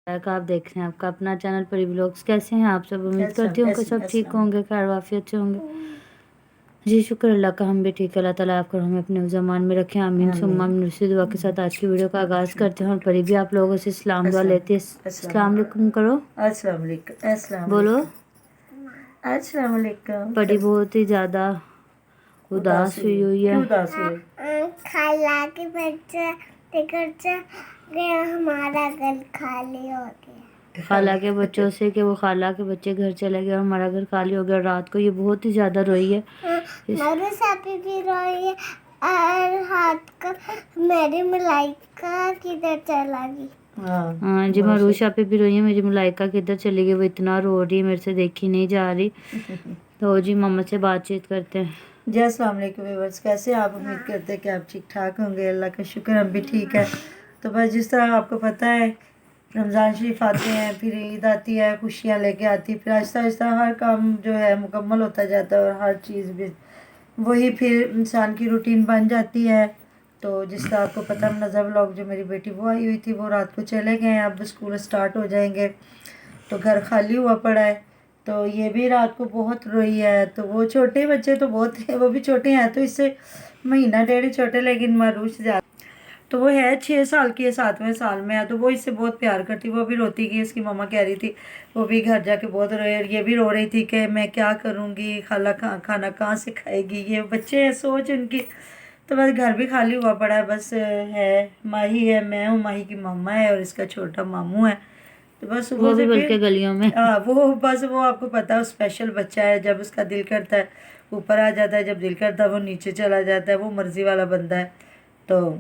आप देख रहे हैं आपका अपना चैनल परी व्लॉग्स। कैसे हैं आप सब? उम्मीद अस्सलाम करती हूँ कि सब ठीक होंगे, खैर वाफियत से होंगे। जी शुक्र अल्लाह का, हम भी ठीक है। अल्लाह ताला आपको हमें अपने ज़मान में रखें, आमीन सुम्मा आमीन। उसी दुआ के साथ आज की वीडियो का आगाज़ करते हैं और परी भी आप लोगों से सलाम दुआ लेती है। अस्सलाम वालेकुम करो, अस्सलाम वालेकुम। अस्सलाम बोलो। वालेकुम। अस्सलाम वालेकुम। परी बहुत ही ज़्यादा उदास हुई हुई है। क्यों उदास हुई? खाला के बच्चे गया, हमारा घर खाली हो गया। खाला के बच्चों से कि वो खाला के बच्चे घर चले गए और हमारा घर खाली हो गया। रात को ये बहुत ही ज़्यादा रोई है। मेरे साथ भी रोई है और हाथ का मेरी मलाइका किधर चला गई। हाँ जी, मरूषा पे भी रोई है। मेरी मलाइका किधर चली गई, वो इतना रो रही है, मेरे से देखी नहीं जा रही। तो जी मम्मा से बातचीत करते हैं। जी अस्सलाम वालेकुम व्यूअर्स, कैसे आप? उम्मीद करते हैं कि आप ठीक ठाक होंगे। अल्लाह का शुक्र हम भी ठीक है। तो बस जिस तरह आपको पता है, रमज़ान शरीफ आते हैं, फिर ईद आती है, खुशियाँ लेके आती है, फिर आहिस्ता आहिस्ता हर काम जो है मुकम्मल होता जाता है और हर चीज़ भी वही फिर इंसान की रूटीन बन जाती है। तो जिस तरह आपको पता, नज़र व्लॉग जो मेरी बेटी वो आई हुई थी, वो रात को चले गए हैं। अब स्कूल स्टार्ट हो जाएंगे तो घर खाली हुआ पड़ा है। तो ये भी रात को बहुत रोई है। तो वो छोटे बच्चे तो बहुत हैं, वो भी छोटे हैं, तो इससे महीना डेढ़ ही छोटे, लेकिन मरूश ज़्यादा। तो वो है 6 साल की है, 7वें साल में है। तो वो इससे बहुत प्यार करती, वो भी रोती कि इसकी मम्मा कह रही थी, वो भी घर जाके बहुत रोए। और ये भी रो रही थी कि मैं क्या करूँगी, खाला खाना कहाँ से खाएगी। ये बच्चे हैं, सोच उनकी। तो बस घर भी खाली हुआ पड़ा है। बस है माही है, मैं हूँ, माही की मम्मा है और इसका छोटा मामू है। तो बस वो सुबह भी से बल्कि फिर गलियों में। वो बस वो आपको पता है, स्पेशल बच्चा है। जब उसका दिल करता है ऊपर आ जाता है, जब दिल करता है वो नीचे चला जाता है। वो मर्जी वाला बंदा है। तो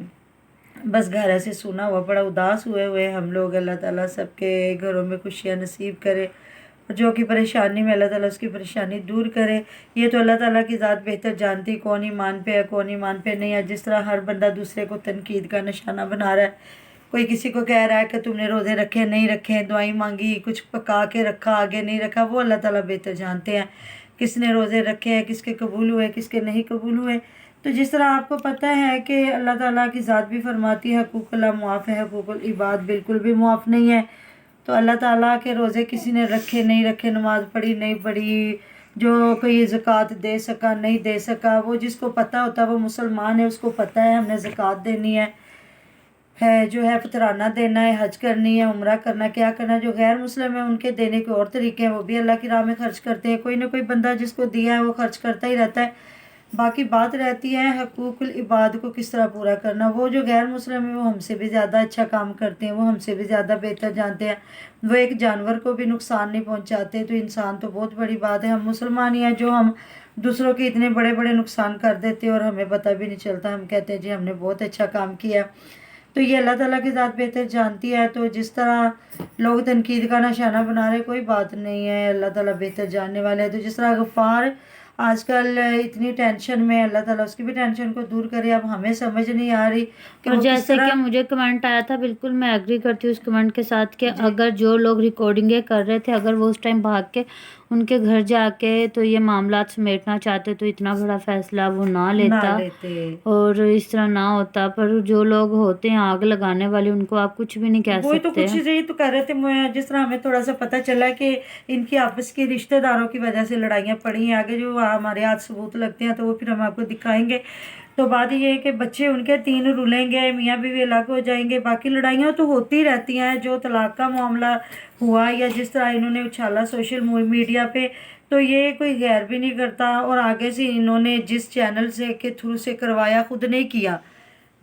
बस घर ऐसे सूना हुआ पड़ा, उदास हुए हुए हम लोग। अल्लाह ताला सबके घरों में खुशियाँ नसीब करे और जो कि परेशानी में, अल्लाह ताला उसकी परेशानी दूर करे। ये तो अल्लाह ताला की ज़ात बेहतर जानती, कौन ईमान पे है कौन ईमान पे नहीं है। जिस तरह हर बंदा दूसरे को तनकीद का निशाना बना रहा है, कोई किसी को कह रहा है कि तुमने रोज़े रखे नहीं रखे, दुआई मांगी, कुछ पका के रखा आगे नहीं रखा, वो अल्लाह ताला बेहतर जानते हैं किसने रोज़े रखे हैं, किसके कबूल हुए, किसके नहीं कबूल हुए। तो जिस तरह आपको पता है कि अल्लाह ताला की ज़ात भी फरमाती है, हकूक़ अल्लाह मुआफ़ है, हकूक़ुल इबाद बिल्कुल भी मुआफ़ नहीं है। तो अल्लाह ताला के रोज़े किसी ने रखे नहीं रखे, नमाज़ पढ़ी नहीं पढ़ी, जो कोई ज़कात दे सका नहीं दे सका, वो जिसको पता होता है वो मुसलमान है, उसको पता है हमने ज़कात देनी है जो है फितराना देना है, हज करनी है, उम्रा करना, क्या करना। जो गैर मुस्लिम है उनके देने के और तरीके हैं, वो भी अल्लाह की राह में खर्च करते हैं। कोई ना कोई बंदा जिसको दिया है वो खर्च करता ही रहता है। बाकी बात रहती है हकूक़ुल इबाद को किस तरह पूरा करना। वो जो गैर मुस्लिम है वो हमसे भी ज़्यादा अच्छा काम करते हैं, वो हमसे भी ज़्यादा बेहतर जानते हैं। वो एक जानवर को भी नुकसान नहीं पहुँचाते, तो इंसान तो बहुत बड़ी बात है। हम मुसलमान ही हैं जो हम दूसरों के इतने बड़े बड़े नुकसान कर देते हैं और हमें पता भी नहीं चलता। हम कहते हैं जी हमने बहुत अच्छा काम किया। तो ये अल्लाह ताला की ज़ात बेहतर जानती है। तो जिस तरह लोग तनकीद का निशाना बना रहे, कोई बात नहीं है, अल्लाह ताला बेहतर जानने वाले हैं। तो जिस तरह गफ़ार आजकल इतनी टेंशन में, अल्लाह ताला उसकी भी टेंशन को दूर करे। अब हमें समझ नहीं आ रही कि और वो किस जैसे कि तरह। मुझे कमेंट आया था, बिल्कुल मैं एग्री करती हूँ उस कमेंट के साथ कि अगर जो लोग रिकॉर्डिंगें कर रहे थे, अगर वो उस टाइम भाग के उनके घर जाके तो ये मामला समेटना चाहते तो इतना बड़ा फैसला वो ना लेता और इस तरह ना होता। पर जो लोग होते हैं आग लगाने वाले, उनको आप कुछ भी नहीं कह वही तो सकते। कुछ यही तो कर रहे थे। जिस तरह हमें थोड़ा सा पता चला कि इनकी आपस के रिश्तेदारों की वजह से लड़ाइयाँ पड़ी हैं, आगे जो हमारे हाथ सबूत लगते हैं तो वो फिर हम आपको दिखाएंगे। तो बात ये है कि बच्चे उनके 3 रुलेंगे, मियाँ बीवी अलग हो जाएंगे, बाकी लड़ाइयाँ तो होती रहती हैं। जो तलाक का मामला हुआ या जिस तरह इन्होंने उछाला सोशल मीडिया पे, तो ये कोई गैर भी नहीं करता। और आगे से इन्होंने जिस चैनल से के थ्रू से करवाया, खुद नहीं किया,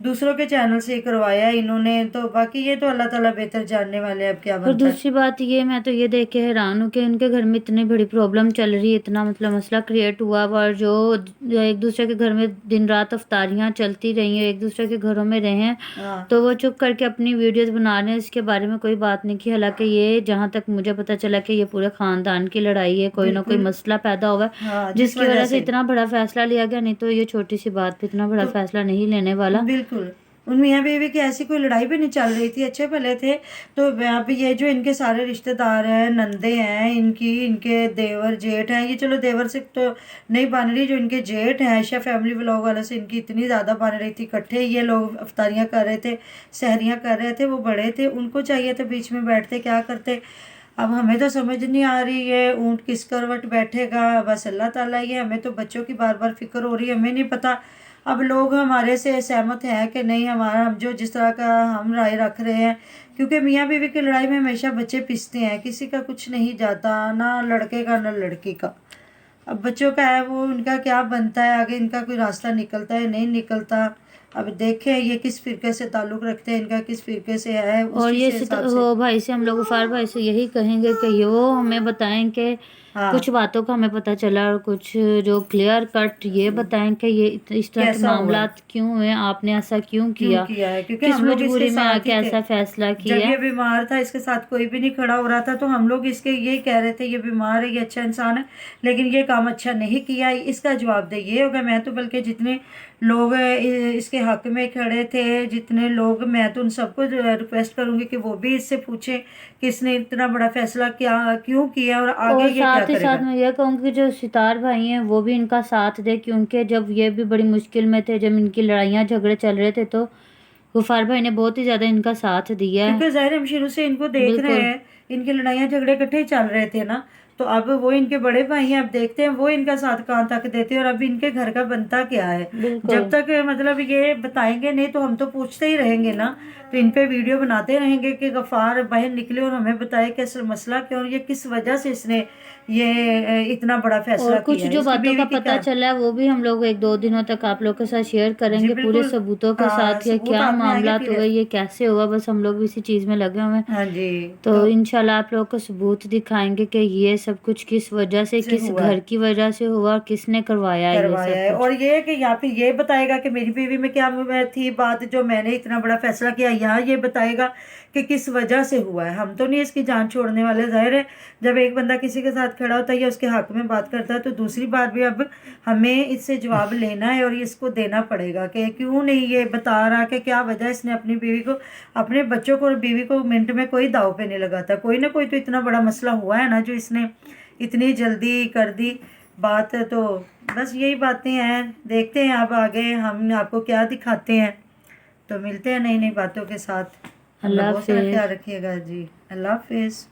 दूसरों के चैनल से करवाया इन्होंने। तो बाकी ये तो अल्लाह ताला बेहतर जानने वाले हैं अब क्या और बनता है। दूसरी बात ये, मैं तो ये देख के हैरान हूँ कि उनके घर में इतनी बड़ी प्रॉब्लम चल रही है, इतना मतलब मसला क्रिएट हुआ और जो एक दूसरे के घर में दिन रात अफ्तारियाँ चलती रही हैं, एक दूसरे के घरों में रहे हैं, तो वो चुप करके अपनी वीडियोस बना रहे हैं, इसके बारे में कोई बात नहीं की। हालांकि ये जहाँ तक मुझे पता चला कि ये पूरे खानदान की लड़ाई है, कोई ना कोई मसला पैदा होगा जिसकी वजह से इतना बड़ा फैसला लिया गया। नहीं तो ये छोटी सी बात पे इतना बड़ा फैसला नहीं लेने वाला। बिल्कुल। उन मियाँ बीवी की ऐसी कोई लड़ाई भी नहीं चल रही थी, अच्छे भले थे। तो अब ये जो इनके सारे रिश्तेदार हैं, नंदे हैं इनकी, इनके देवर जेठ हैं, ये चलो देवर से तो नहीं बन रही, जो इनके जेठ हैं आयशा फैमिली व्लॉग वाले से इनकी इतनी ज़्यादा बन रही थी। इकट्ठे ये लोग अफ्तारियाँ कर रहे थे, सहरियाँ कर रहे थे, वो बड़े थे, उनको चाहिए था बीच में बैठते क्या करते। अब हमें तो समझ नहीं आ रही है ऊँट किस करवट बैठेगा, बस अल्लाह ताला ही है। हमें तो बच्चों की बार बार फिक्र हो रही है, हमें नहीं पता अब लोग हमारे से सहमत हैं कि नहीं, हमारा हम जो जिस तरह का हम राय रख रहे हैं। क्योंकि मियाँ बीवी की लड़ाई में हमेशा बच्चे पिसते हैं, किसी का कुछ नहीं जाता, ना लड़के का ना लड़की का। अब बच्चों का है वो, उनका क्या बनता है आगे, इनका कोई रास्ता निकलता है नहीं निकलता। अब देखें ये किस फिरके से ताल्लुक़ रखते हैं, इनका किस फिरके से है, और उसी ये से हिसाब से। वो भाई से हम लोग गफार भाई से यही कहेंगे कि ये वो हमें बताएं कि हाँ कुछ बातों का हमें पता चला और कुछ जो क्लियर कट ये बताएं कि ये इस तरह के कैसा हुआ मामलात क्यों हुए, आपने ऐसा क्यों क्यों किया, किया है, क्योंकि किस हम लोग इसके मजबूरी में साथ आके ही थे। ऐसा फैसला जब किया। ये बीमार था इसके साथ कोई भी नहीं खड़ा हो रहा था, तो हम लोग इसके ये कह रहे थे ये बीमार है, ये अच्छा इंसान है, लेकिन ये काम अच्छा नहीं किया, इसका जवाब दे ये होगा। मैं तो बल्कि जितने लोग इसके हक में खड़े थे, जितने लोग, मैं तो उन सबको रिक्वेस्ट करूंगी कि वो भी इससे पूछें कि इसने इतना बड़ा फैसला क्या क्यों किया और आगे और ये क्या साथ ही साथ करेगा। मैं ये कहूँगी कि जो सितार भाई हैं वो भी इनका साथ दे, क्योंकि जब ये भी बड़ी मुश्किल में थे, जब इनकी लड़ाइयाँ झगड़े चल रहे थे, तो गफार भाई ने बहुत ही ज़्यादा इनका साथ दिया है। क्योंकि ज़ाहिर हम शुरू से इनको देख रहे बिल्कुल हैं, इनकी लड़ाइयाँ झगड़े इकट्ठे ही चल रहे थे ना। तो अब वो इनके बड़े भाई हैं, अब देखते हैं वो इनका साथ कहाँ तक देते हैं और अब इनके घर का बनता क्या है। बिल्कुल। जब तक मतलब ये बताएंगे नहीं तो हम तो पूछते ही रहेंगे ना, तो इन पे वीडियो बनाते रहेंगे कि गफ़ार बाहर निकले और हमें बताए कि असल मसला क्या और ये किस वजह से इसने ये इतना बड़ा फैसला और कुछ किया है। जो इसकी बातों बीवी का की पता क्या। चला है वो भी हम लोग 1-2 दिनों तक आप लोग के साथ शेयर जी करेंगे, पूरे बिल्कुल। सबूतों के हाँ साथ, ये सबूत क्या हाथ में आएंगे मामलात फिर। हुए, ये कैसे हुआ, बस हम लोग भी इसी चीज़ में लगे हुए हैं। हाँ जी। तो इंशाल्लाह आप लोग को सबूत दिखाएंगे कि ये सब कुछ किस वजह से, किस हुआ है, घर की वजह से हुआ और किसने करवाया है ये करवाया सब है। कुछ। और ये कि यहाँ पे ये बताएगा कि मेरी बीवी में क्या थी बात जो मैंने इतना बड़ा फैसला किया, यहाँ ये बताएगा कि किस वजह से हुआ है। हम तो नहीं इसकी जान छोड़ने वाले। जाहिर है जब एक बंदा किसी के साथ खड़ा होता है या उसके हक में बात करता है, तो दूसरी बार भी अब हमें इससे जवाब लेना है और इसको देना पड़ेगा कि क्यों नहीं ये बता रहा कि क्या वजह इसने अपनी बीवी को, अपने बच्चों को और बीवी को मिनट में कोई दाव पे नहीं लगाता। कोई ना कोई तो इतना बड़ा मसला हुआ है ना जो इसने इतनी जल्दी कर दी बात। तो बस यही बातें हैं, देखते हैं अब आगे हम आपको क्या दिखाते हैं। तो मिलते हैं नई नई बातों के साथ। अपना अल्लाह बहुत सारा हाफिज। ख्याल रखिएगा जी। अल्लाह हाफिज़।